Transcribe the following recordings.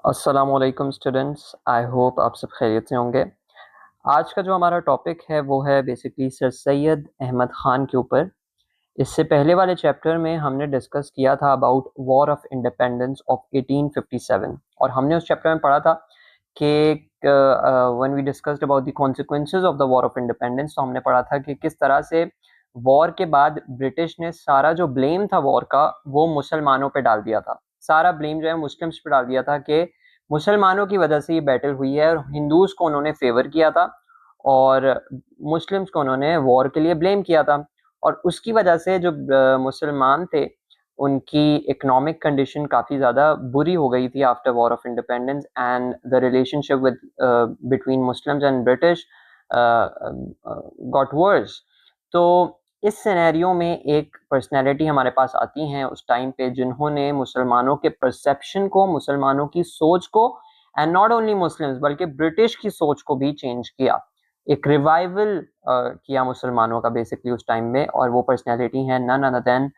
अस्सलामुअलैकुम students, I hope आप सब खैरियत से होंगे। आज का जो हमारा टॉपिक है वो है बेसिकली सर सैयद अहमद ख़ान के ऊपर। इससे पहले वाले चैप्टर में हमने डिस्कस किया था about war of independence of 1857 और हमने उस चैप्टर में पढ़ा था कि when we discussed about the consequences of the war of independence, तो हमने पढ़ा था कि किस तरह से वॉर के बाद ब्रिटिश ने सारा जो ब्लेम था वॉर का वो मुसलमानों पे डाल दिया था। सारा ब्लेम जो है मुस्लिम्स पे डाल दिया था कि मुसलमानों की वजह से ये बैटल हुई है, और हिंदूज को उन्होंने फेवर किया था और मुस्लिम्स को उन्होंने वॉर के लिए ब्लेम किया था। और उसकी वजह से जो मुसलमान थे उनकी इकोनॉमिक कंडीशन काफ़ी ज़्यादा बुरी हो गई थी after war of independence, and the relationship with between Muslims and British got verse. तो इस सिनेरियो में एक पर्सनैलिटी हमारे पास आती हैं उस टाइम पे जिन्होंने मुसलमानों के परसेप्शन को, मुसलमानों की सोच को, एंड नॉट ओनली मुस्लिम्स बल्कि ब्रिटिश की सोच को भी चेंज किया। एक रिवाइवल किया मुसलमानों का बेसिकली उस टाइम में, और वो पर्सनैलिटी है none other than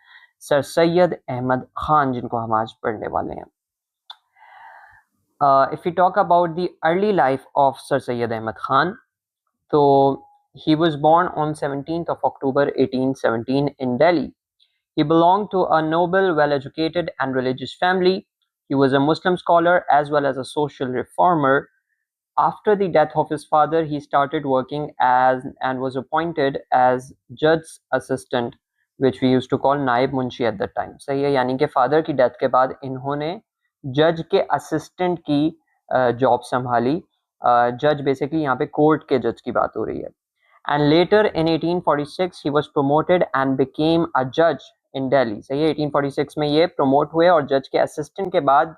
sir Syed Ahmad Khan, जिनको हम आज पढ़ने वाले हैं। If we talk about the early life of sir Syed Ahmad Khan, तो he was born on 17th of October 1817 in Delhi. He belonged to a noble, well-educated and religious family. He was a Muslim scholar as well as a social reformer. After the death of his father, he started working as and was appointed as judge's assistant, which we used to call नायब Munshi at that time. सही है, यानी कि father की death के बाद इन्होंने जज के असिस्टेंट की जॉब संभाली। जज बेसिकली यहाँ पे कोर्ट के जज की बात हो रही है। And later in 1846 he was promoted and became a judge in Delhi. सही है, 1846 में ये प्रमोट हुए और जज के असिस्टेंट के बाद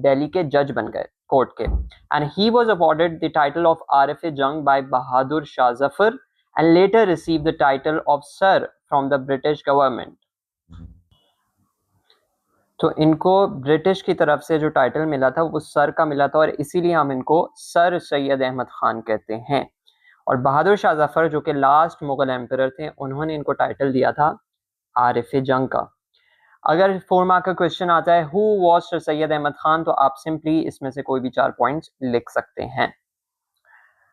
दिल्ली के जज बन गए कोर्ट के। And he was awarded the title of Arif-e-Jung by Bahadur Shah Zafar and later received the title of Sir from the British government. तो इनको ब्रिटिश की तरफ से जो टाइटल मिला था वो सर का मिला था, और इसीलिए हम इनको सर सैयद अहमद खान कहते हैं। और बहादुर शाह जफर जो कि लास्ट मुगल एम्परर थे, उन्होंने इनको टाइटल दिया था आरिफ जंग का। अगर 4 मार्क का क्वेश्चन आता है who was sir Syed Ahmad Khan, तो आप सिंपली इसमें से कोई भी 4 पॉइंट्स लिख सकते हैं।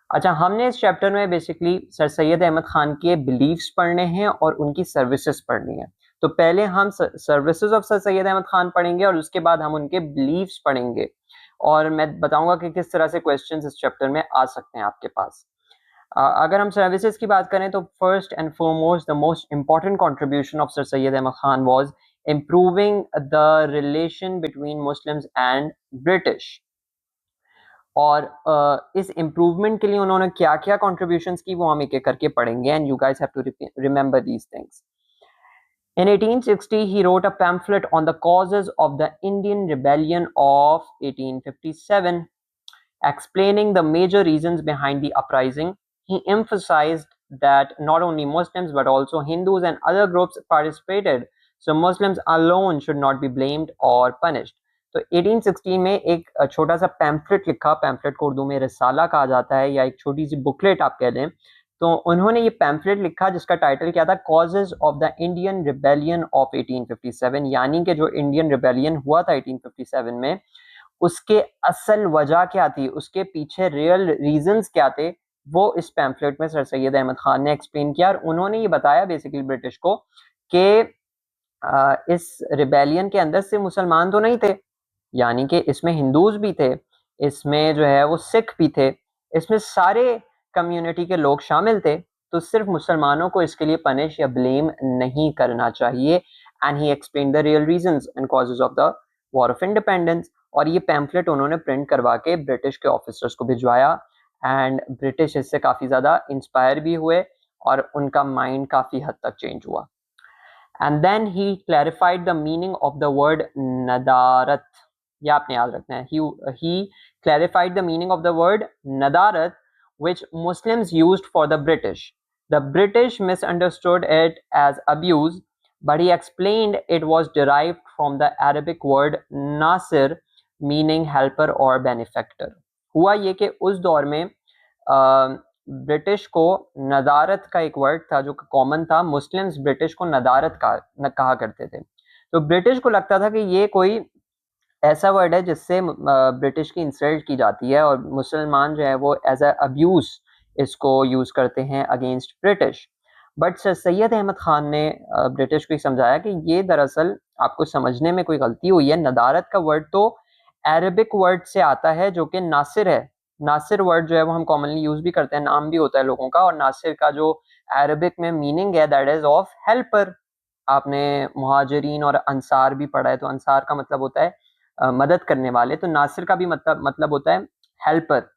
अच्छा, हमने इस चैप्टर में बेसिकली सर सैयद अहमद खान के बिलीव्स पढ़ने हैं और उनकी सर्विसेज पढ़नी है। तो पहले हम services of sir Syed Ahmad Khan पढ़ेंगे और उसके बाद हम उनके बिलीव्स पढ़ेंगे, और मैं बताऊंगा कि किस तरह से क्वेश्चंस इस चैप्टर में आ सकते हैं आपके पास। अगर हम सर्विसेज की बात करें तो first and foremost the most important contribution of sir Syed Ahmad Khan was improving the relation between Muslims and British. और इस इम्प्रूवमेंट के लिए उन्होंने क्या क्या कॉन्ट्रीब्यूशंस की वो हम एक एक करके पढ़ेंगे, and you guys have to remember these things. In 1860, he wrote a pamphlet on the causes of the Indian Rebellion of 1857, explaining the major reasons behind the uprising. He emphasized that not only Muslims but also Hindus and other groups participated, so Muslims alone should not be blamed or punished. तो 1860 में एक छोटा सा pamphlet लिखा, pamphlet को उर्दू में रिसाला कहा जाता है या एक छोटी सी बुकलेट आप कह दें। तो उन्होंने ये पैम्फलेट लिखा जिसका टाइटल क्या था, causes of the Indian rebellion of 1857, यानी कि जो इंडियन रिबेलियन हुआ था 1857 में उसके असल वजह क्या थी, उसके पीछे रियल रीजंस क्या थे, वो इस पैम्फलेट में सर सैयद अहमद खान ने एक्सप्लेन किया। और उन्होंने ये बताया बेसिकली ब्रिटिश को कि इस रिबेलियन के अंदर से मुसलमान तो नहीं थे, यानी कि इसमें हिंदूज भी थे, इसमें जो है वो सिख भी थे, इसमें सारे कम्युनिटी के लोग शामिल थे, तो सिर्फ मुसलमानों को इसके लिए पनिश या ब्लेम नहीं करना चाहिए। And he explain the real reasons and causes of the war of independence. और ये पैम्फलेट उन्होंने प्रिंट करवा के ब्रिटिश के ऑफिसर्स को भिजवाया, एंड ब्रिटिश इससे काफ़ी ज़्यादा इंस्पायर भी हुए और उनका माइंड काफ़ी हद तक चेंज हुआ। And then he clarified the meaning of the word नदारत, ये आपने याद रखना है। he clarified the meaning of the word nadarat, which Muslims used for the British. The British misunderstood it as abuse, but he explained it was derived from the Arabic word nasir, meaning helper or benefactor. हुआ ये कि उस दौर में British को नदारत का एक word था जो कॉमन था, मुस्लिम्स ब्रिटिश को नदारत कहा करते थे। तो ब्रिटिश को लगता था कि ये कोई ऐसा वर्ड है जिससे ब्रिटिश की इंसल्ट की जाती है, और मुसलमान जो है वो एज अ अब्यूज इसको यूज करते हैं against British. But sir Syed Ahmad Khan ने ब्रिटिश को समझाया कि ये दरअसल आपको समझने में कोई गलती हुई है। नदारत का वर्ड तो अरबिक वर्ड से आता है जो कि नासिर है। नासिर वर्ड जो है वो हम कॉमनली यूज भी करते हैं, नाम भी होता है लोगों का, और नासिर का जो अरबिक में मीनिंग है दैट इज ऑफ हेल्पर। आपने मुहाजिरीन और अंसार भी पढ़ा है, तो अंसार का मतलब होता है मदद करने वाले, तो नासिर का भी मतलब होता है हेल्पर।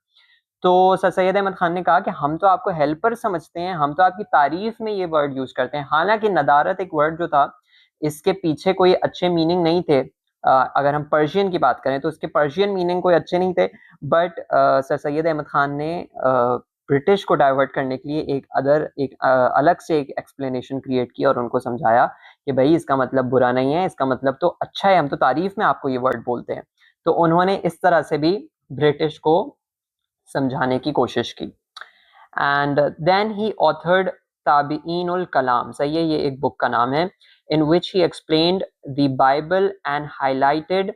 तो सर सैयद अहमद खान ने कहा कि हम तो आपको हेल्पर समझते हैं, हम तो आपकी तारीफ में ये वर्ड यूज करते हैं। हालांकि नदारत एक वर्ड जो था, इसके पीछे कोई अच्छे मीनिंग नहीं थे। अगर हम पर्शियन की बात करें तो इसके पर्शियन मीनिंग कोई अच्छे नहीं थे, बट सर सैयद अहमद खान ने ब्रिटिश को डाइवर्ट करने के लिए एक अलग से एक एक्सप्लेनेशन क्रिएट किया और उनको समझाया कि भाई इसका मतलब बुरा नहीं है, इसका मतलब तो अच्छा है, हम तो तारीफ में आपको ये वर्ड बोलते हैं। तो उन्होंने इस तरह से भी ब्रिटिश को समझाने की कोशिश की। And then he authored ताबीन ul कलाम, सही है, ये एक बुक का नाम है, in which he explained the Bible and highlighted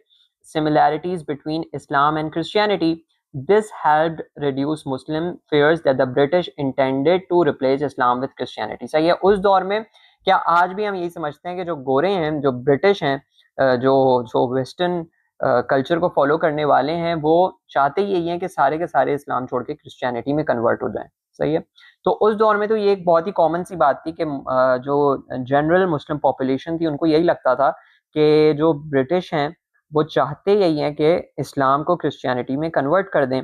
similarities between Islam and Christianity. This helped reduce Muslim fears that the British intended to replace Islam with Christianity. सही है, उस दौर में क्या आज भी हम यही समझते हैं कि जो गोरे हैं, जो ब्रिटिश हैं, जो जो वेस्टर्न कल्चर को फॉलो करने वाले हैं, वो चाहते यही हैं कि सारे के सारे इस्लाम छोड़ के क्रिश्चियनिटी में कन्वर्ट हो जाएं। सही है, तो उस दौर में तो ये एक बहुत ही कॉमन सी बात थी कि जो जनरल मुस्लिम पॉपुलेशन थी उनको यही लगता था कि जो ब्रिटिश हैं वो चाहते यही हैं कि इस्लाम को क्रिश्चियनिटी में कन्वर्ट कर दें।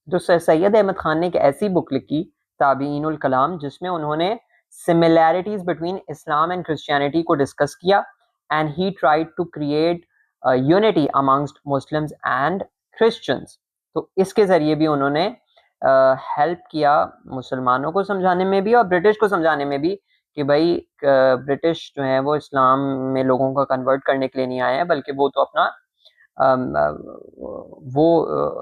तो सर सैयद अहमद खान ने एक ऐसी बुक लिखी, ताबीन उल कलाम, जिसमें उन्होंने similarities between Islam and Christianity को डिस्कस किया, and he tried to create unity amongst Muslims and Christians. तो इसके ज़रिए भी उन्होंने हेल्प किया मुसलमानों को समझाने में भी और ब्रिटिश को समझाने में भी कि भाई ब्रिटिश जो है वो इस्लाम में लोगों को कन्वर्ट करने के लिए नहीं आए हैं, बल्कि वो तो अपना वो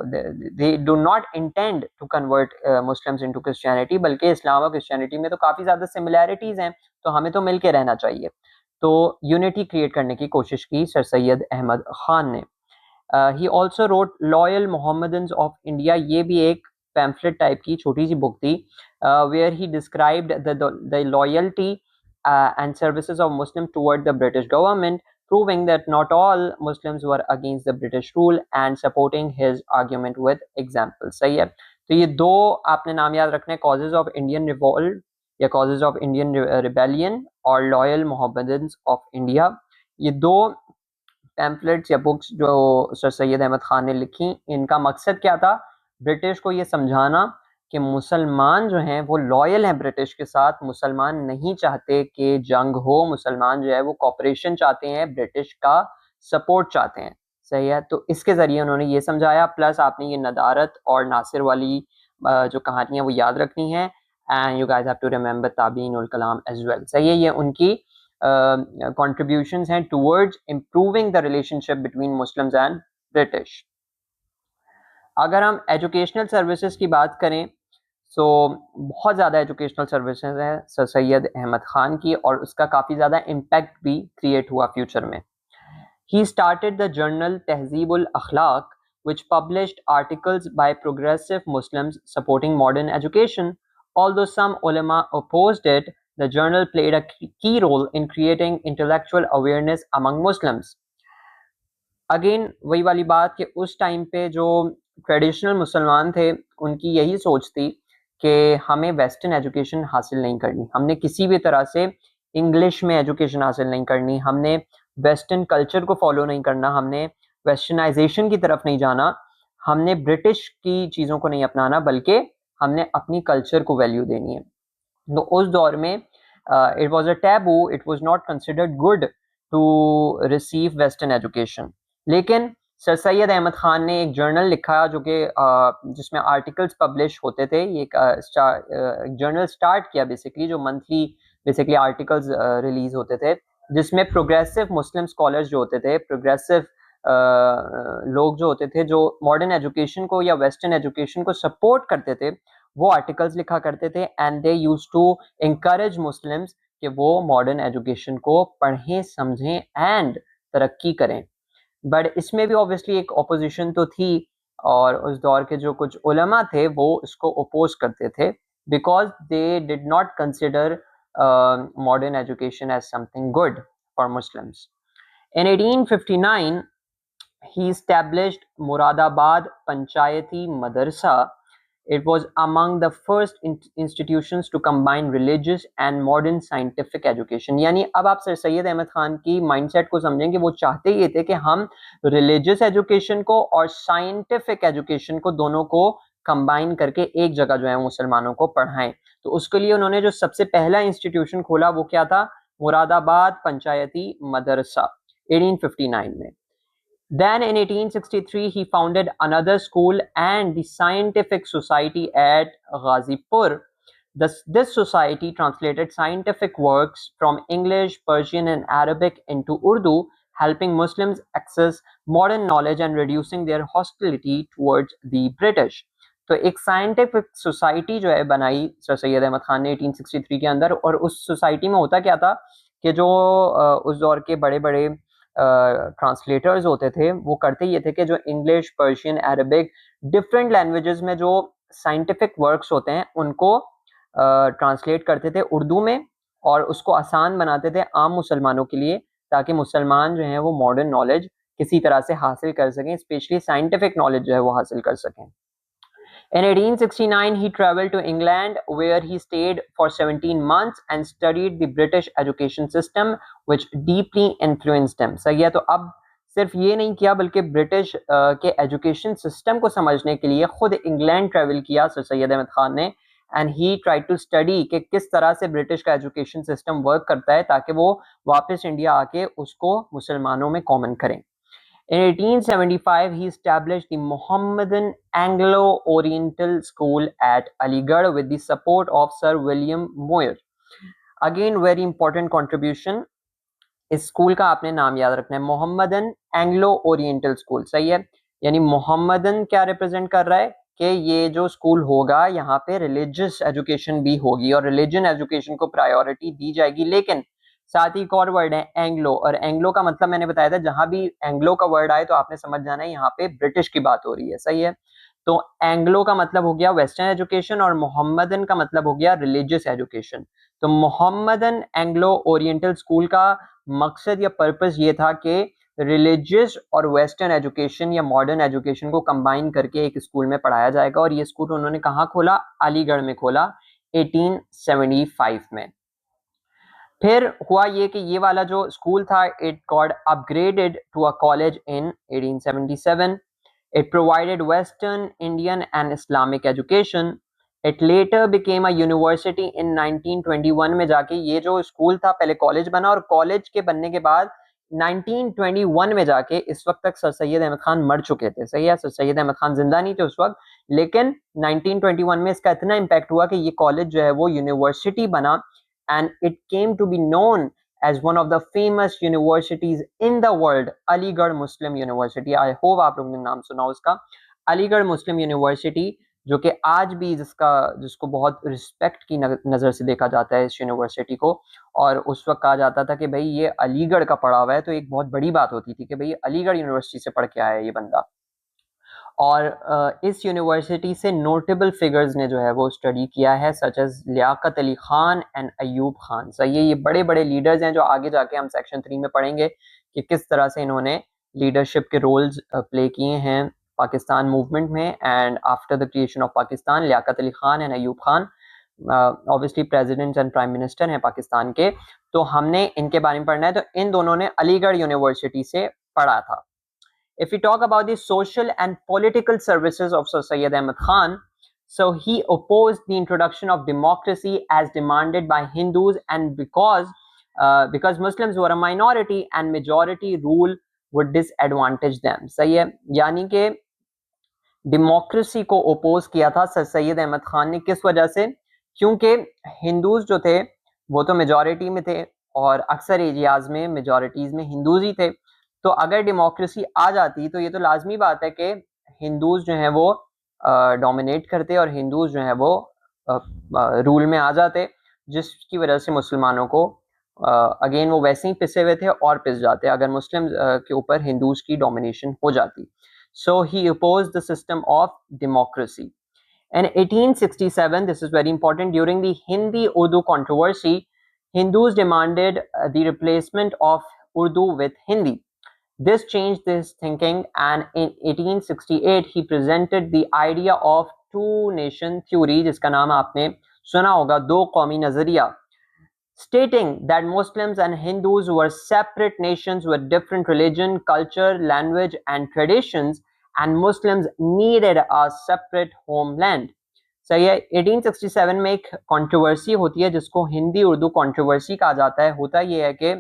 they do not intend to convert Muslims into Christianity, बल्कि इस्लाम और क्रिश्चियनिटी में तो काफ़ी ज़्यादा सिमिलैरिटीज़ हैं, तो हमें तो मिल के रहना चाहिए। तो यूनिटी क्रिएट करने की कोशिश की सर सैयद अहमद खान ने। He also wrote loyal Mohammedans of India, ये भी एक पैम्फलेट टाइप की छोटी सी बुक थी, where he described the loyalty and services of Muslims toward the British government, proving that not all Muslims were against the British rule and supporting his argument with examples. सही है, तो ये दो आपने नाम याद रखने, कॉजेज ऑफ इंडियन रिवॉल्ट या कॉजेज ऑफ इंडियन रिबेलियन और लॉयल मोहम्मदन्स ऑफ इंडिया। ये दो पैम्फलेट्स या बुक्स जो सर सैयद अहमद खान ने लिखी, इनका मकसद क्या था? ब्रिटिश को ये समझाना कि मुसलमान जो हैं वो लॉयल हैं ब्रिटिश के साथ, मुसलमान नहीं चाहते कि जंग हो, मुसलमान जो है वो कॉपरेशन चाहते हैं, ब्रिटिश का सपोर्ट चाहते हैं। सही है, तो इसके ज़रिए उन्होंने ये समझाया। प्लस आपने ये नदारत और नासिर वाली जो कहानियाँ वो याद रखनी है, and you guys have to remember Tabyeen ul Kalam as well. सही है, ये उनकी contributions हैं towards improving the relationship between Muslims and British. अगर हम एजुकेशनल सर्विसेज की बात करें तो बहुत ज़्यादा एजुकेशनल सर्विसेज हैं सर सैयद अहमद खान की, और उसका काफ़ी ज़्यादा इम्पैक्ट भी क्रिएट हुआ फ्यूचर में। He started the journal Tehzeeb ul Akhlaq, which published articles by progressive Muslims supporting modern education. Although some ulama opposed it, the journal played a key role in creating intellectual awareness among Muslims. Again वही वाली बात कि उस time पे जो traditional मुसलमान थे उनकी यही सोच थी कि हमें वेस्टर्न एजुकेशन हासिल नहीं करनी, हमने किसी भी तरह से इंग्लिश में एजुकेशन हासिल नहीं करनी, हमने वेस्टर्न कल्चर को फॉलो नहीं करना, हमने वेस्टर्नाइजेशन की तरफ नहीं जाना, हमने ब्रिटिश की चीज़ों को नहीं अपनाना, बल्कि हमने अपनी कल्चर को वैल्यू देनी है। तो उस दौर में it was a taboo, it was not considered good to receive western education. लेकिन सर सैयद अहमद खान ने एक जर्नल लिखा जो कि जिसमें आर्टिकल्स पब्लिश होते थे। ये एक जर्नल स्टार्ट किया बेसिकली, जो मंथली बेसिकली आर्टिकल्स रिलीज होते थे, जिसमें प्रोग्रेसिव मुस्लिम स्कॉलर्स जो होते थे, प्रोग्रेसिव लोग जो होते थे, जो मॉडर्न एजुकेशन को या वेस्टर्न एजुकेशन को सपोर्ट करते थे, वो आर्टिकल्स लिखा करते थे। And they used to encourage Muslims कि वो मॉडर्न एजुकेशन को पढ़ें, समझें एंड तरक्की करें। बट इसमें भी ऑब्वियसली एक ऑपोजिशन तो थी, और उस दौर के जो कुछ उलमा थे वो इसको अपोज करते थे, because they did not consider modern education as something good for Muslims. In 1859, he established Moradabad Panchayati Madarsa. It was among the first institutions to combine religious and modern scientific education. यानी अब आप sir Syed Ahmad Khan की mindset को समझेंगे, वो चाहते ये थे कि हम रिलीजियस एजुकेशन को और साइंटिफिक एजुकेशन को दोनों को कंबाइन करके एक जगह जो है मुसलमानों को पढ़ाएं. तो उसके लिए उन्होंने जो सबसे पहला इंस्टीट्यूशन खोला वो क्या था? मुरादाबाद पंचायती मदरसा 1859 में. Then in 1863 he founded another school and the Scientific Society at Ghazipur. This society translated scientific works from English, Persian and Arabic into Urdu, helping Muslims access modern knowledge and reducing their hostility towards the British. तो एक scientific society जो है बनाई sir Syed Ahmad Khan ने 1863 के अंदर, और उस सोसाइटी में होता क्या था कि जो उस दौर के बड़े बड़े ट्रांसलेटर्स होते थे वो करते ये थे कि जो English, Persian, Arabic, different languages में जो साइंटिफिक वर्क्स होते हैं उनको ट्रांसलेट करते थे उर्दू में, और उसको आसान बनाते थे आम मुसलमानों के लिए, ताकि मुसलमान जो हैं वो मॉडर्न नॉलेज किसी तरह से हासिल कर सकें, स्पेशली साइंटिफिक नॉलेज जो है वो हासिल कर सकें. In 1869, he traveled to England, where he stayed for 17 months and studied the British education system, which deeply influenced him. सही है, तो अब सिर्फ ये नहीं किया बल्कि ब्रिटिश के एजुकेशन सिस्टम को समझने के लिए खुद इंग्लैंड ट्रैवल किया सर सैयद अहमद खान ने, and he tried to study कि किस तरह से ब्रिटिश का एजुकेशन सिस्टम वर्क करता है, ताकि वो वापस इंडिया आके उसको मुसलमानों में कॉमन करें. In 1875, he established the Mohammedan Anglo-Oriental School at Aligarh with the support of Sir William Moir. Again, very important contribution. इस स्कूल का आपने नाम याद रखना है, मोहम्मदन एंग्लो ओरिएंटल स्कूल. सही है, यानी मोहम्मदन क्या रिप्रेजेंट कर रहा है कि ये जो स्कूल होगा यहाँ पे रिलीजियस एजुकेशन भी होगी और रिलीजन एजुकेशन को प्रायोरिटी दी जाएगी. लेकिन साथ ही एक और वर्ड है एंग्लो, और एंग्लो का मतलब मैंने बताया था जहां भी एंग्लो का वर्ड आए तो आपने समझ जाना है यहाँ पे ब्रिटिश की बात हो रही है. सही है, तो एंग्लो का मतलब हो गया वेस्टर्न एजुकेशन और मोहम्मदन का मतलब हो गया रिलीजियस एजुकेशन. तो मोहम्मदन एंग्लो ओरिएंटल स्कूल का मकसद या पर्पस ये था कि रिलीजियस और वेस्टर्न एजुकेशन या मॉडर्न एजुकेशन को कंबाइन करके एक स्कूल में पढ़ाया जाएगा. और ये स्कूल उन्होंने कहाँ खोला? अलीगढ़ में खोला 1875 में. फिर हुआ ये कि ये वाला जो स्कूल था it got upgraded to a college in 1877. It provided Western, Indian and Islamic education. It later became a university in 1921 में जाके ये जो स्कूल था पहले कॉलेज बना, और कॉलेज के बनने के बाद 1921 में जाके, इस वक्त तक सर सैयद अहमद खान मर चुके थे. सही है, सर सैयद अहमद खान जिंदा नहीं थे उस वक्त, लेकिन 1921 में इसका इतना इम्पैक्ट हुआ कि ये कॉलेज जो है वो यूनिवर्सिटी बना, and it came to be known as one of the famous universities in the world, Aligarh Muslim university. I hope आप लोगों ने नाम सुना उसका, अलीगढ़ मुस्लिम यूनिवर्सिटी, जो कि आज भी जिसको बहुत रिस्पेक्ट की नज़र से देखा जाता है इस यूनिवर्सिटी को. और उस वक्त कहा जाता था कि भाई ये अलीगढ़ का पढ़ा हुआ है, तो एक बहुत बड़ी बात होती थी कि भाई अलीगढ़ यूनिवर्सिटी से पढ़ के आया है ये बंदा. और इस यूनिवर्सिटी से नोटेबल फिगर्स ने जो है वो स्टडी किया है, such as Liaquat Ali Khan and Ayub Khan. सही है, ये बड़े बड़े लीडर्स हैं जो आगे जाके हम सेक्शन 3 में पढ़ेंगे कि किस तरह से इन्होंने लीडरशिप के रोल्स प्ले किए हैं पाकिस्तान मूवमेंट में. And after the creation of Pakistan, Liaquat Ali Khan and Ayub Khan obviously president and prime minister हैं पाकिस्तान के, तो हमने इनके बारे में पढ़ना है. तो इन दोनों ने अलीगढ़ यूनिवर्सिटी से पढ़ा था. If we talk about the social and political services of Sir Syed Ahmad Khan, so he opposed the introduction of democracy as demanded by Hindus, and because Muslims were a minority and majority rule would disadvantage them. सही है, यानी कि democracy को oppose किया था sir Syed Ahmad Khan ने. किस वजह से? क्योंकि हिंदूज जो थे वो तो मेजॉरिटी में थे, और अक्सर एरियाज में मेजॉरिटीज में हिंदूज ही थे. तो अगर डेमोक्रेसी आ जाती तो ये तो लाजमी बात है कि हिंदूज जो हैं वो डोमिनेट करते और हिंदूज जो हैं वो रूल में आ जाते, जिसकी वजह से मुसलमानों को अगेन वो वैसे ही पिसे हुए थे और पिस जाते अगर मुस्लिम के ऊपर हिंदूज की डोमिनेशन हो जाती. So he oppose the system of democracy. In 1867, this is very important, during the Hindi-Urdu controversy, Hindus demanded the replacement of Urdu with Hindi. This changed his thinking, and in 1868 he presented the idea of two-nation theory, जिसका नाम आपने सुना होगा, दो कौमी नजरिया, stating that Muslims and Hindus were separate nations with different religion, culture, language, and traditions, and Muslims needed a separate homeland. सही है. 1867 में एक कंट्रोवर्सी होती है जिसको हिंदी उर्दू कंट्रोवर्सी कहा जाता है. होता ये है कि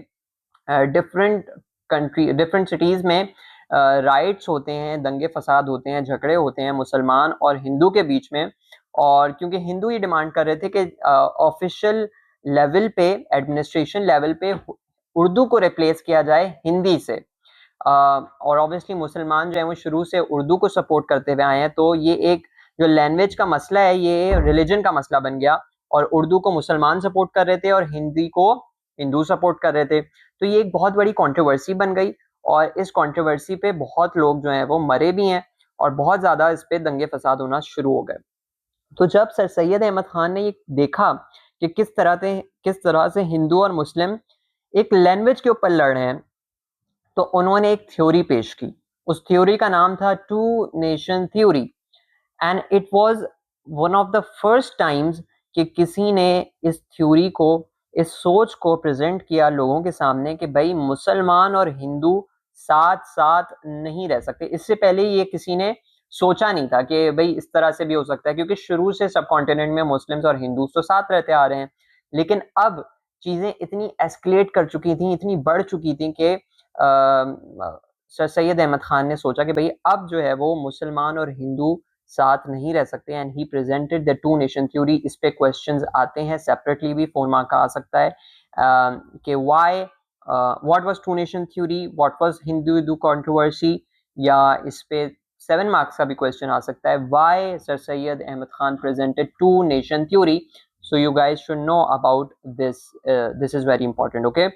डिफरेंट कंट्री, डिफरेंट सिटीज में राइट्स होते हैं, दंगे फसाद होते हैं, झगड़े होते हैं मुसलमान और हिंदू के बीच में. और क्योंकि हिंदू ये डिमांड कर रहे थे कि ऑफिशियल लेवल पे, एडमिनिस्ट्रेशन लेवल पे उर्दू को रिप्लेस किया जाए हिंदी से. और ऑब्वियसली मुसलमान जो है वो शुरू से उर्दू को सपोर्ट करते हुए आए हैं, तो ये एक जो लैंग्वेज का मसला है ये रिलीजन का मसला बन गया, और उर्दू को मुसलमान सपोर्ट कर रहे थे और हिंदी को हिंदू सपोर्ट कर रहे थे. तो ये एक बहुत बड़ी कंट्रोवर्सी बन गई, और इस कंट्रोवर्सी पे बहुत लोग जो हैं वो मरे भी हैं, और बहुत ज़्यादा इस पे दंगे फसाद होना शुरू हो गए. तो जब सर सैयद अहमद खान ने ये देखा कि किस तरह से हिंदू और मुस्लिम एक लैंग्वेज के ऊपर लड़ रहे हैं, तो उन्होंने एक थ्योरी पेश की. उस थ्योरी का नाम था two nation theory, and it was one of the first times कि किसी ने इस थ्योरी को, इस सोच को प्रेजेंट किया लोगों के सामने कि भाई मुसलमान और हिंदू साथ साथ नहीं रह सकते. इससे पहले ये किसी ने सोचा नहीं था कि भाई इस तरह से भी हो सकता है, क्योंकि शुरू से सब कॉन्टिनेंट में मुस्लिम्स और हिंदूज तो साथ रहते आ रहे हैं. लेकिन अब चीज़ें इतनी एस्केलेट कर चुकी थी, इतनी बढ़ चुकी थी कि सर सैयद अहमद खान ने सोचा कि भाई अब जो है वो मुसलमान और हिंदू साथ नहीं रह सकते. And he presented the two nation theory. इस पे क्वेश्चंस आते हैं, सेपरेटली भी 4 मार्क का आ सकता है कि why, what was two nation theory, what was Hindu Hindu controversy, या इस पे 7 मार्क्स का भी क्वेश्चन आ सकता है, why sir Syed Ahmad Khan presented two nation theory. So you guys should know about this. This is very important, okay?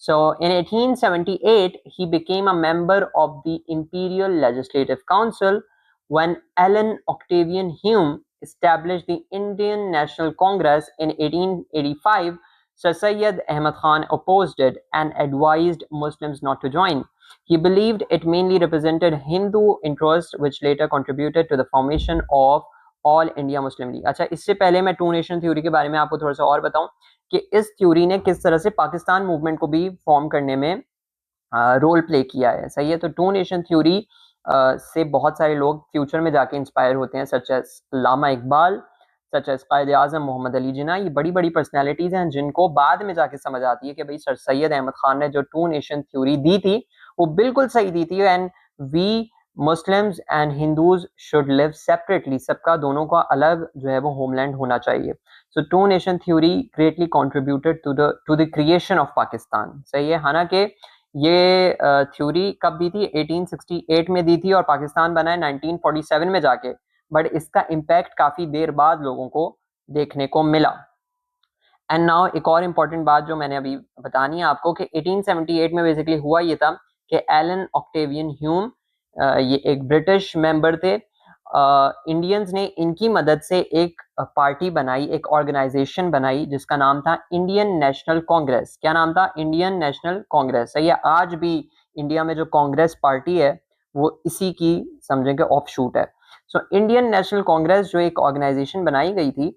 So in 1878, he became a member of the Imperial Legislative Council when Alan Octavian Hume established the Indian National Congress in 1885. Sir Syed Ahmad Khan opposed it and advised Muslims not to join. He believed it mainly represented Hindu interests, which later contributed to the formation of all India Muslim league. अच्छा, इससे पहले मैं to nation theory के बारे में आपको थोड़ा सा और बताऊं कि इस थ्योरी ने किस तरह से पाकिस्तान मूवमेंट को भी फॉर्म करने में रोल प्ले किया है. सही है. तो टू नेशन थ्योरी से बहुत सारे लोग फ्यूचर में जाके इंस्पायर होते हैं, such as Allama Iqbal, such as Quaid Azam Mohammad Ali Jinnah. ये बड़ी बड़ी पर्सनैलिटीज हैं जिनको बाद में जाके समझ आती है कि भाई सर सैयद अहमद खान ने जो टू नेशन थ्योरी दी थी वो बिल्कुल सही दी थी, and we Muslims and Hindus should live separately. सबका दोनों का अलग जो है वो होमलैंड होना चाहिए. So two nation theory greatly contributed to the creation of Pakistan. सही है. हालांकि ये थ्योरी कब दी थी? 1868 में दी थी, और पाकिस्तान बना है 1947 में जाके. बट इसका इम्पैक्ट काफी देर बाद लोगों को देखने को मिला. एंड नाउ एक और इम्पोर्टेंट बात जो मैंने अभी बतानी है आपको कि 1878 में बेसिकली हुआ ये था कि एलन ऑक्टेवियन ह्यूम, ये एक ब्रिटिश मेंबर थे. इंडियंस ने इनकी मदद से एक पार्टी बनाई, एक ऑर्गेनाइजेशन बनाई जिसका नाम था इंडियन नेशनल कांग्रेस. क्या नाम था? Indian national Congress. सही है. आज भी इंडिया में जो कांग्रेस पार्टी है वो इसी की समझेंगे ऑफशूट है. सो इंडियन नेशनल कांग्रेस जो एक ऑर्गेनाइजेशन बनाई गई थी,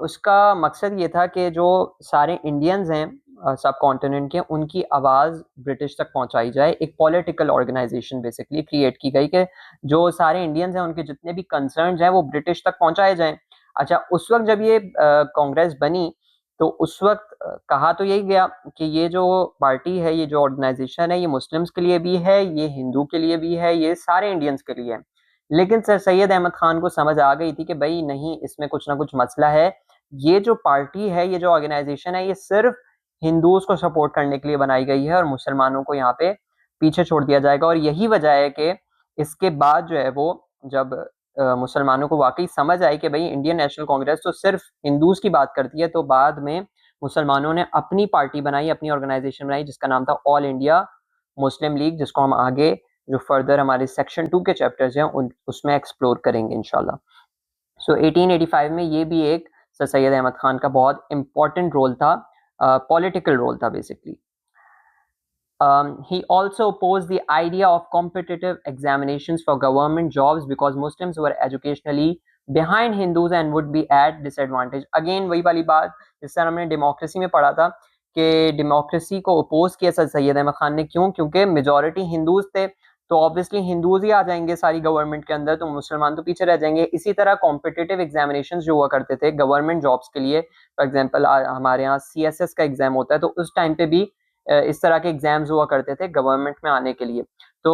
उसका मकसद ये था कि जो सारे इंडियंस हैं सब कॉन्टिनेंट के, उनकी आवाज़ ब्रिटिश तक पहुंचाई जाए. एक पॉलिटिकल ऑर्गेनाइजेशन बेसिकली क्रिएट की गई कि जो सारे इंडियंस हैं उनके जितने भी कंसर्न्स हैं वो ब्रिटिश तक पहुंचाए जाएं. अच्छा, उस वक्त जब ये कांग्रेस बनी तो उस वक्त कहा तो यही गया कि ये जो पार्टी है, ये जो ऑर्गेनाइजेशन है, ये मुस्लिम्स के लिए भी है, ये हिंदू के लिए भी है, ये सारे इंडियंस के लिए है. लेकिन सर सैयद अहमद खान को समझ आ गई थी कि भाई नहीं, इसमें कुछ ना कुछ मसला है. ये जो पार्टी है, ये जो ऑर्गेनाइजेशन है, ये सिर्फ हिंदूज को सपोर्ट करने के लिए बनाई गई है और मुसलमानों को यहाँ पे पीछे छोड़ दिया जाएगा. और यही वजह है कि इसके बाद जो है वो जब मुसलमानों को वाकई समझ आई कि भाई इंडियन नेशनल कांग्रेस तो सिर्फ हिंदूज की बात करती है, तो बाद में मुसलमानों ने अपनी पार्टी बनाई, अपनी ऑर्गेनाइजेशन बनाई जिसका नाम था ऑल इंडिया मुस्लिम लीग, जिसको हम आगे जो फर्दर हमारे सेक्शन 2 के चैप्टर्स हैं उसमें एक्सप्लोर करेंगे इंशाल्लाह। सो 1885 में ये भी एक सर सैयद अहमद खान का बहुत इंपॉर्टेंट रोल था, पॉलिटिकल रोल था basically. He also opposed the idea of competitive examinations for government jobs because Muslims were educationally behind Hindus and would be at disadvantage. Again वही वाली बात जिस तरह हमने डेमोक्रेसी में पढ़ा था कि डेमोक्रेसी को अपोज किया सर सैयद अहमद खान ने, क्यों? क्योंकि मेजॉरिटी हिंदूज थे, तो ऑब्वियसली हिंदूज ही आ जाएंगे सारी गवर्नमेंट के अंदर, तो मुसलमान तो पीछे रह जाएंगे। इसी तरह कॉम्पिटिटिव एग्जामिनेशन जो हुआ करते थे गवर्नमेंट जॉब्स के लिए, फॉर एग्जाम्पल हमारे यहाँ CSS का एग्जाम होता है, तो उस टाइम पे भी इस तरह के एग्जाम्स हुआ करते थे गवर्नमेंट में आने के लिए। तो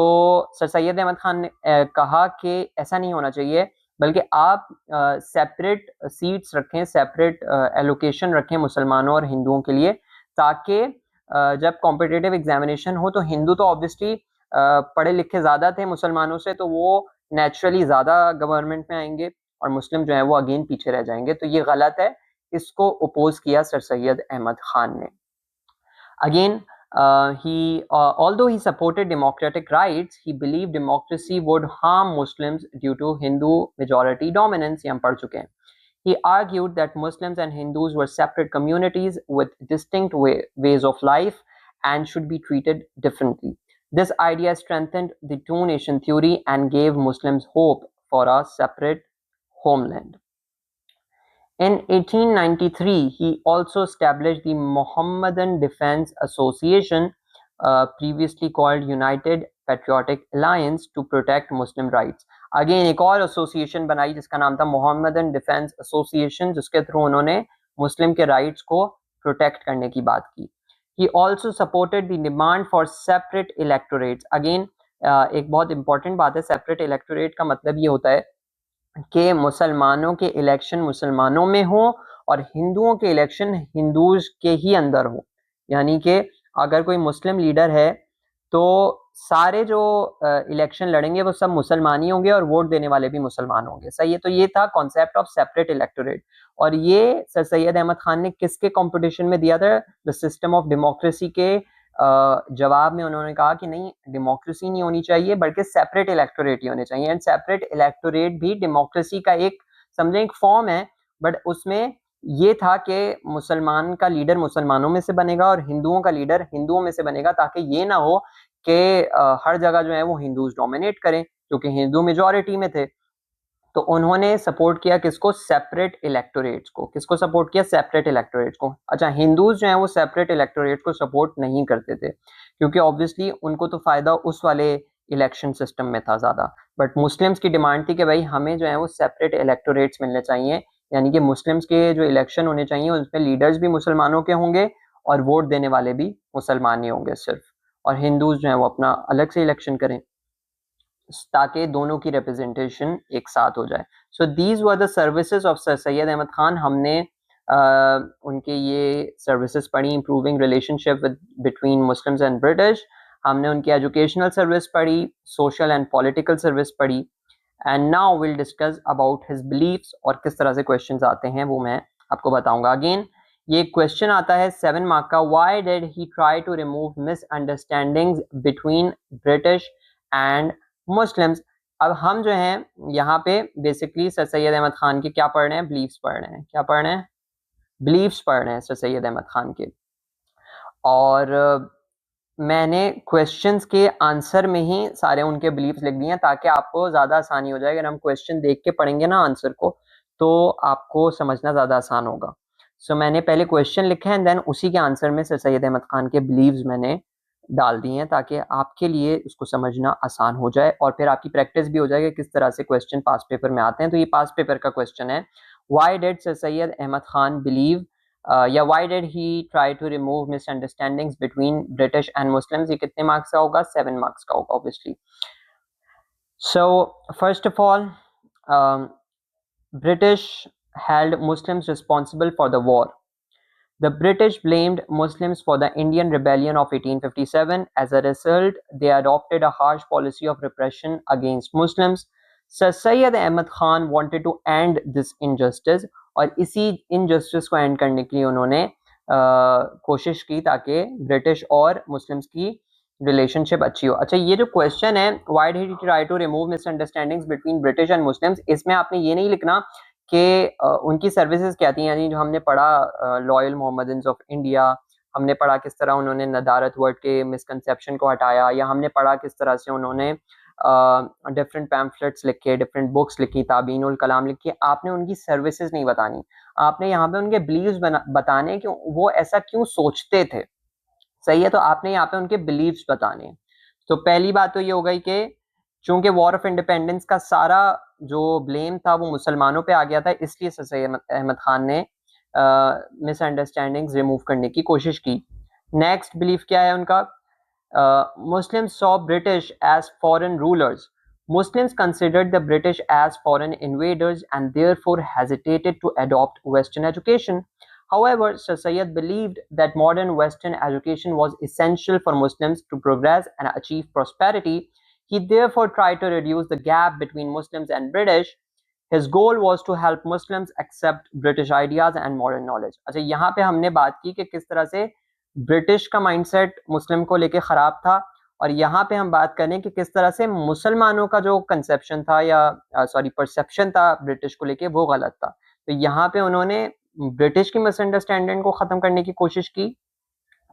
सर सैयद अहमद खान ने कहा कि ऐसा नहीं होना चाहिए, बल्कि आप सेपरेट सीट्स रखें, सेपरेट एलोकेशन रखें मुसलमानों और हिंदुओं के लिए, ताकि जब कॉम्पिटिटिव एग्जामिनेशन हो तो हिंदू तो ऑब्वियसली पढ़े लिखे ज़्यादा थे मुसलमानों से, तो वो नेचुरली ज़्यादा गवर्नमेंट में आएंगे और मुस्लिम जो है वो अगेन पीछे रह जाएंगे। तो ये गलत है, इसको अपोज किया सर सैयद अहमद खान ने। Again, although he supported democratic rights, he believed democracy would harm Muslims due to Hindu majority dominance. ये हम पढ़ चुके हैं। He argued that Muslims and Hindus were separate communities with distinct ways of life and should be treated differently. This idea strengthened the two-nation theory and gave Muslims hope for a separate homeland. In 1893, he also established the Mohammedan Defense Association, previously called United Patriotic Alliance, to protect Muslim rights. Again, एक और association बनाई जिसका नाम था Mohammedan defence association, जिसके through उन्होंने मुस्लिम के rights को प्रोटेक्ट करने की बात की। He also supported the demand for separate electorates. Again, एक बहुत इंपॉर्टेंट बात है, सेपरेट इलेक्टोरेट का मतलब ये होता है कि मुसलमानों के इलेक्शन मुसलमानों में हो और हिंदुओं के इलेक्शन हिंदूज के ही अंदर हो। यानी कि अगर कोई मुस्लिम लीडर है तो सारे जो इलेक्शन लड़ेंगे वो सब मुसलमान ही होंगे और वोट देने वाले भी मुसलमान होंगे। सही है, तो ये था कॉन्सेप्ट ऑफ सेपरेट इलेक्टोरेट, और ये सर सैयद अहमद खान ने किसके कंपटीशन में दिया था? द सिस्टम ऑफ डेमोक्रेसी के जवाब में उन्होंने कहा कि नहीं, डेमोक्रेसी नहीं होनी चाहिए बल्कि सेपरेट इलेक्टोरेट ही होने चाहिए। एंड सेपरेट इलेक्टोरेट भी डेमोक्रेसी का एक समझे एक फॉर्म है, बट उसमें ये था कि मुसलमान का लीडर मुसलमानों में से बनेगा और हिंदुओं का लीडर हिंदुओं में से बनेगा, ताकि ये ना हो कि हर जगह जो है वो हिंदूज डोमिनेट करें, क्योंकि हिंदू मेजॉरिटी में थे। तो उन्होंने सपोर्ट किया किसको? सेपरेट इलेक्टोरेट्स को। किसको सपोर्ट किया? सेपरेट इलेक्टोरेट्स को। अच्छा, हिंदूज जो हैं वो सेपरेट इलेक्टोरेट को सपोर्ट नहीं करते थे, क्योंकि ऑब्वियसली उनको तो फायदा उस वाले इलेक्शन सिस्टम में था ज़्यादा, बट मुस्लिम्स की डिमांड थी कि भाई हमें जो है वो सेपरेट इलेक्टोरेट्स मिलने चाहिए, यानी कि मुस्लिम्स के जो इलेक्शन होने चाहिए उसमें लीडर्स भी मुसलमानों के होंगे और वोट देने वाले भी मुसलमान ही होंगे सिर्फ, और हिंदूज जो हैं वो अपना अलग से इलेक्शन करें, ताकि दोनों की रिप्रेजेंटेशन एक साथ हो जाए। So these were the services of sir Syed Ahmad Khan. हमने उनके ये सर्विसेज पढ़ी, improving relationship with between Muslims and British. हमने उनकी एजुकेशनल सर्विस पढ़ी, सोशल एंड पॉलिटिकल सर्विस पढ़ी, and now will discuss about his believes, और किस तरह से क्वेश्चंस आते हैं वो मैं आपको बताऊंगा। अगेन ये क्वेश्चन आता है 7 मार्क का, why did he try to remove misunderstandings between British and Muslims. अब हम जो हैं यहाँ पे बेसिकली सर सैयद अहमद खान के क्या पढ़ रहे हैं? बिलीव्स पढ़ रहे हैं। क्या पढ़ रहे हैं? बिलीव्स पढ़ रहे हैं सर सैयद अहमद खान के। और मैंने क्वेश्चंस के आंसर में ही सारे उनके बिलीव्स लिख दिए हैं, ताकि आपको ज़्यादा आसानी हो जाए। अगर हम क्वेश्चन देख के पढ़ेंगे ना आंसर को, तो आपको समझना ज़्यादा आसान होगा। सो मैंने पहले क्वेश्चन लिखे हैं, देन उसी के आंसर में सर सैयद अहमद खान के बिलीव्स मैंने डाल दिए हैं, ताकि आपके लिए उसको समझना आसान हो जाए और फिर आपकी प्रैक्टिस भी हो जाएगी किस तरह से क्वेश्चन पास पेपर में आते हैं। तो ये पास पेपर का क्वेश्चन है, why did sir Syed Ahmad Khan believe या why did he try to remove misunderstandings between British and Muslims. ये कितने मार्क्स का होगा? 7 मार्क्स का होगा obviously. So first of all, British held Muslims responsible for the war. The British blamed Muslims for the Indian Rebellion of 1857. As a result, they adopted a harsh policy of repression against Muslims. Sir Syed Ahmad Khan wanted to end this injustice, और इसी injustice को end करने के लिए उन्होंने कोशिश की ताकि ब्रिटिश और मुस्लिम्स की रिलेशनशिप अच्छी हो। अच्छा, ये जो क्वेश्चन है why did he try to remove misunderstandings between British and Muslims, इसमें आपने ये नहीं लिखना कि उनकी सर्विसेज क्या थी, यानी जो हमने पढ़ा लॉयल मोहम्मदन्स ऑफ इंडिया, हमने पढ़ा किस तरह उन्होंने नदारत वर्ड के मिसकंसेप्शन को हटाया, या हमने पढ़ा किस तरह से उन्होंने डिफरेंट पैम्फलेट्स लिखे, डिफरेंट बुक्स लिखी, ताबीनुल कलाम लिखी। आपने उनकी सर्विसेज नहीं बतानी, आपने यहाँ पे उनके बिलीव्स बताने कि वो ऐसा क्यों सोचते थे। सही है, तो आपने यहाँ पे उनके बिलीव्स बताने। तो पहली बात तो ये हो गई कि चूंकि वॉर ऑफ इंडिपेंडेंस का सारा जो ब्लेम था वो मुसलमानों पे आ गया था, इसलिए सर सैयद अहमद खान ने मिसअंडरस्टैंडिंग्स रिमूव करने की कोशिश की। नेक्स्ट बिलीफ क्या है उनका, Muslims saw British as foreign rulers. Muslims considered the British as foreign invaders and therefore hesitated to adopt Western education. However, Sir Syed believed that modern Western education was essential for Muslims to progress and achieve prosperity. He therefore tried to reduce the gap between Muslims and British. His goal was to help Muslims accept British ideas and modern knowledge. अच्छा, यहाँ पे हमने बात की कि किस तरह से ब्रिटिश का माइंडसेट मुस्लिम को लेके ख़राब था, और यहाँ पे हम बात करें कि किस तरह से मुसलमानों का जो कंसेप्शन था या परसेप्शन था ब्रिटिश को लेके वो गलत था। तो यहाँ पे उन्होंने ब्रिटिश की मिसअंडरस्टैंडिंग को ख़त्म करने की कोशिश की,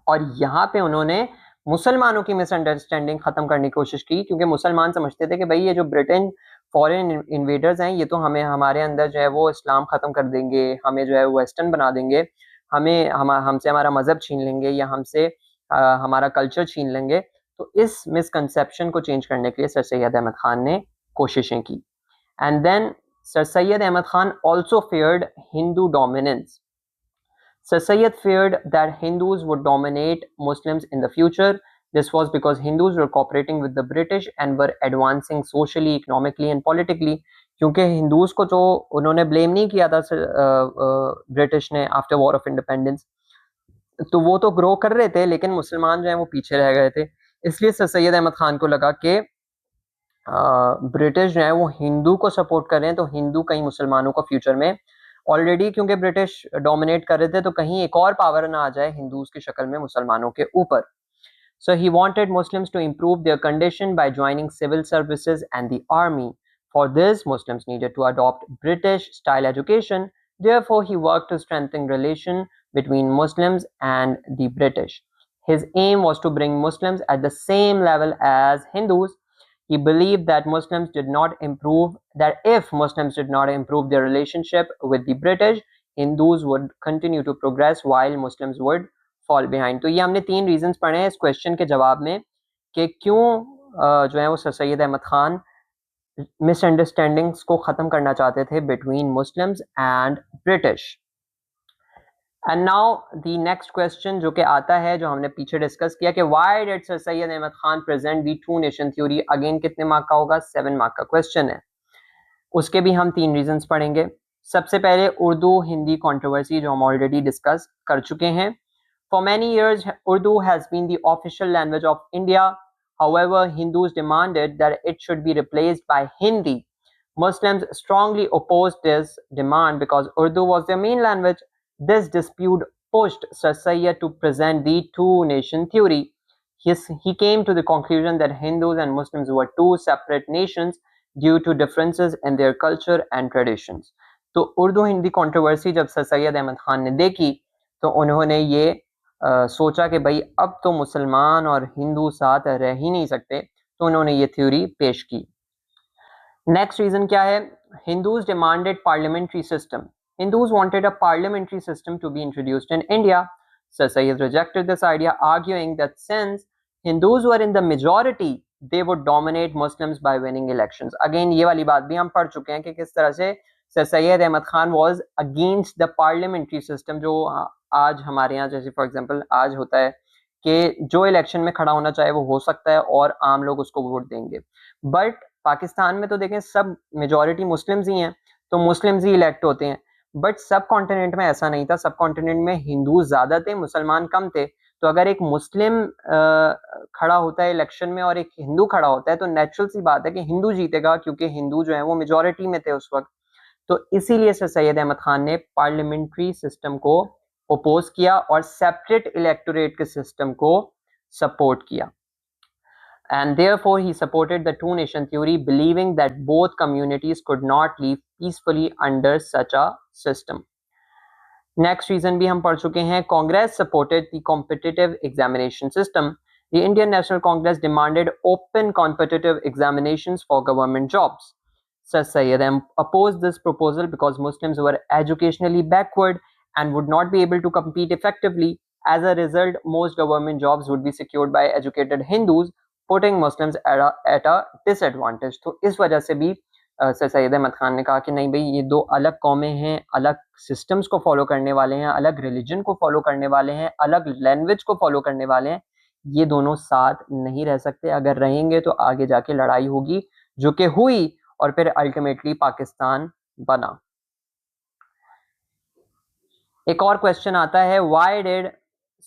और यहाँ पे उन्होंने मुसलमानों की मिसअंडरस्टैंडिंग ख़त्म करने की कोशिश की, क्योंकि मुसलमान समझते थे कि भाई ये जो ब्रिटेन फॉरेन इन्वेडर्स हैं ये तो हमें हमारे अंदर जो है वो इस्लाम ख़त्म कर देंगे, हमें जो है वेस्टर्न बना देंगे, हमें हमसे हमारा मज़हब छीन लेंगे, या हमसे हमारा कल्चर छीन लेंगे। तो इस मिसकंसेप्शन को चेंज करने के लिए सर सैयद अहमद खान ने कोशिशें की। And then sir Syed Ahmad Khan also feared Hindu dominance. Sir Syed feared that Hindus would dominate Muslims in the future. This was because Hindus were cooperating with the British and were advancing socially, economically and politically. क्योंकि Hindus को जो उन्होंने blame नहीं किया था British ने after war of independence, तो वो तो ग्रो कर रहे थे, लेकिन मुसलमान जो है वो पीछे रह गए थे। इसलिए सर सैयद अहमद खान को लगा कि ब्रिटिश जो है वो हिंदू को सपोर्ट कर रहे हैं, तो हिंदू कहीं मुसलमानों को फ्यूचर में, ऑलरेडी क्योंकि ब्रिटिश डोमिनेट कर रहे थे, तो कहीं एक और पावर ना आ जाए हिंदूज की शक्ल में मुसलमानों के ऊपर। So he wanted Muslims to improve their condition by joining civil services and the army. For this, Muslims needed to adopt British-style education. Therefore, he worked to strengthen relation between Muslims and the British. His aim was to bring Muslims at the same level as Hindus. He believed that if Muslims did not improve their relationship with the British, Hindus would continue to progress while Muslims would fall behind. तो ये हमने 3 reasons पढ़े हैं इस question के जवाब में कि क्यों जो है वो सर सैयद अहमद खान मिसअंडरस्टैंडिंग्स को ख़त्म करना चाहते थे between Muslims and British. And now the next question जो कि आता है, जो हमने पीछे डिस्कस किया कि why did sir Syed Ahmad Khan present the two nation theory. Again कितने मार्क का होगा, 7 मार्क का क्वेश्चन है। उसके भी हम 3 रीजंस पढ़ेंगे। सबसे पहले उर्दू हिंदी कंट्रोवर्सी जो हम ऑलरेडी डिस्कस कर चुके हैं। For many years, Urdu has been the official language of India. However, Hindus demanded that it should be replaced by Hindi. Muslims strongly opposed this demand because Urdu was their main language. This dispute pushed Sir Syed to present the two-nation theory. He came to the conclusion that Hindus and Muslims were two separate nations due to differences in their culture and traditions. तो Urdu Hindi controversy जब sir Syed Ahmad Khan ने देखी, तो उन्होंने ये सोचा कि भाई अब तो मुसलमान और हिंदू साथ रह ही नहीं सकते, तो उन्होंने ये थ्योरी पेश की। नेक्स्ट रीजन क्या है, Hindus demanded parliamentary system. Hindus wanted a parliamentary system to be introduced in India. Sir Syed rejected this idea, arguing that since Hindus were in the majority, they would dominate Muslims by winning elections. Again, ये वाली बात भी हम पढ़ चुके हैं कि किस तरह से Sir Syed Ahmad Khan was against the parliamentary system, जो आज हमारे यहाँ जैसे फॉर एग्जांपल आज होता है कि जो इलेक्शन में खड़ा होना चाहे वो हो सकता है और आम लोग उसको वोट देंगे। बट पाकिस्तान में तो देखें सब मेजॉरिटी मुस्लिम्स ही हैं, तो मुस्लिम्स ही इलेक्ट होते हैं। बट सब कॉन्टिनेंट में ऐसा नहीं था, सब कॉन्टिनेंट में हिंदू ज़्यादा थे, मुसलमान कम थे। तो अगर एक मुस्लिम खड़ा होता है इलेक्शन में और एक हिंदू खड़ा होता है, तो नेचुरल सी बात है कि हिंदू जीतेगा, क्योंकि हिंदू जो है वो मेजॉरिटी में थे उस वक्त। तो इसीलिए सर सैयद अहमद खान ने पार्लियामेंट्री सिस्टम को ओपोज किया और सेपरेट इलेक्टोरेट के सिस्टम को सपोर्ट किया. And therefore he supported the two nation theory, believing that both communities could not live peacefully under such a system. Next reason भी हम पढ़ चुके हैं. Congress supported the competitive examination system. The Indian National Congress demanded open competitive examinations for government jobs. Sir Syed opposed this proposal because Muslims were educationally backward and would not be able to compete effectively. As a result, most government jobs would be secured by educated Hindus, putting Muslims at a disadvantage. तो इस वजह से भी sir Syed Ahmad Khan ने कहा कि नहीं भाई, ये दो अलग कौमें हैं, अलग सिस्टम्स को फॉलो करने वाले हैं, अलग रिलीजन को फॉलो करने वाले हैं, अलग लैंग्वेज को फॉलो करने वाले हैं. ये दोनों साथ नहीं रह सकते. अगर रहेंगे तो आगे जाके लड़ाई होगी, जो कि हुई और फिर अल्टीमेटली पाकिस्तान बना. एक और क्वेश्चन आता है, why did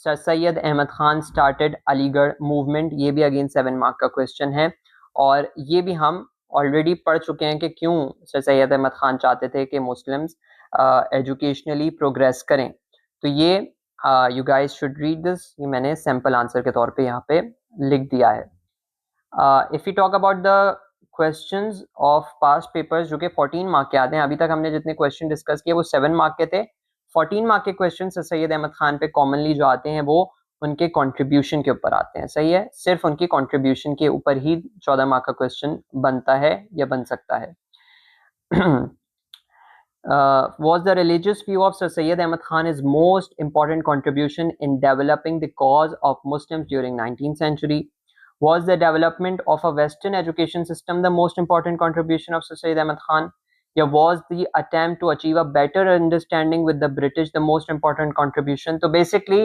sir Syed Ahmad Khan started Aligarh movement. ये भी अगेन 7 मार्क का क्वेश्चन है और ये भी हम ऑलरेडी पढ़ चुके हैं कि क्यों सर सैयद अहमद खान चाहते थे कि मुस्लिम्स एजुकेशनली प्रोग्रेस करें. तो ये you guys should read this. ये मैंने सैम्पल आंसर के तौर पे यहाँ पे लिख दिया है. If you talk about the questions of past papers जो कि 14 मार्क के आते हैं, अभी तक हमने जितने क्वेश्चन डिस्कस किए वो 7 मार्क के थे. 14 मार्क के क्वेश्चन सर सैयद अहमद खान पे कॉमनली जो आते हैं वो उनके कंट्रीब्यूशन के ऊपर आते हैं. सही है, सिर्फ उनकी कंट्रीब्यूशन के ऊपर ही 14 मार्क का क्वेश्चन बनता है या बन सकता है. Was the religious view of Sir Syed Ahmad Khan his most important contribution in developing the cause of Muslims during 19th century? Was the development of a Western education system the most important contribution of Sir Syed Ahmad Khan? Or was the attempt to achieve a better understanding with the British the most important contribution? So basically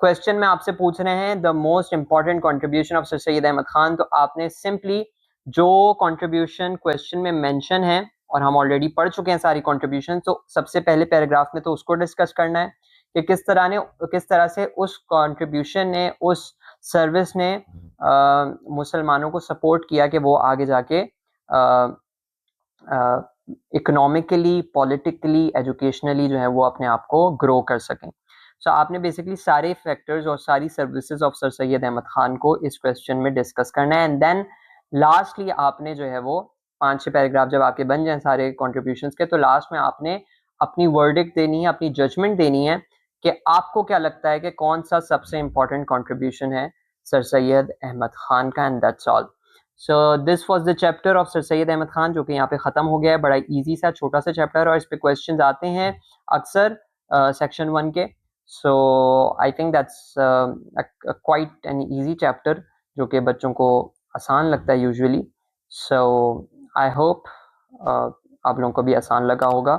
question में आपसे पूछ रहे हैं the most important contribution of sir Syed Ahmad Khan. तो आपने simply जो contribution question में mention है, और हम ऑलरेडी पढ़ चुके हैं सारी कंट्रीब्यूशन, तो सबसे पहले पैराग्राफ में तो उसको डिस्कस करना है कि किस तरह से उस कंट्रीब्यूशन ने, उस सर्विस ने मुसलमानों को सपोर्ट किया कि वो आगे जाके इकोनॉमिकली, पॉलिटिकली, एजुकेशनली जो है वो अपने आप को ग्रो कर सकें. सो आपने बेसिकली सारे फैक्टर्स और सारी services of sir Syed Ahmad Khan को इस क्वेश्चन में डिस्कस करना है. एंड देन लास्टली आपने जो है वो 5-6 पैराग्राफ जब आपके बन जाए सारे कॉन्ट्रीब्यूशंस के, तो लास्ट में आपने अपनी वर्डिक्ट देनी है, अपनी जजमेंट देनी है कि आपको क्या लगता है कि कौन सा सबसे इंपॉर्टेंट कॉन्ट्रीब्यूशन है सर सैयद अहमद खान का. And that's all. So this was the chapter of sir Syed Ahmad Khan, जो कि यहाँ पे ख़त्म हो गया है. बड़ा ईजी सा छोटा सा चैप्टर, और इस पे क्वेश्चन आते हैं अक्सर सेक्शन 1 के. So I think that's quite an easy chapter जो कि बच्चों को आसान लगता है usually. So I hope आप लोगों को भी आसान लगा होगा.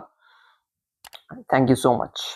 Thank you so much.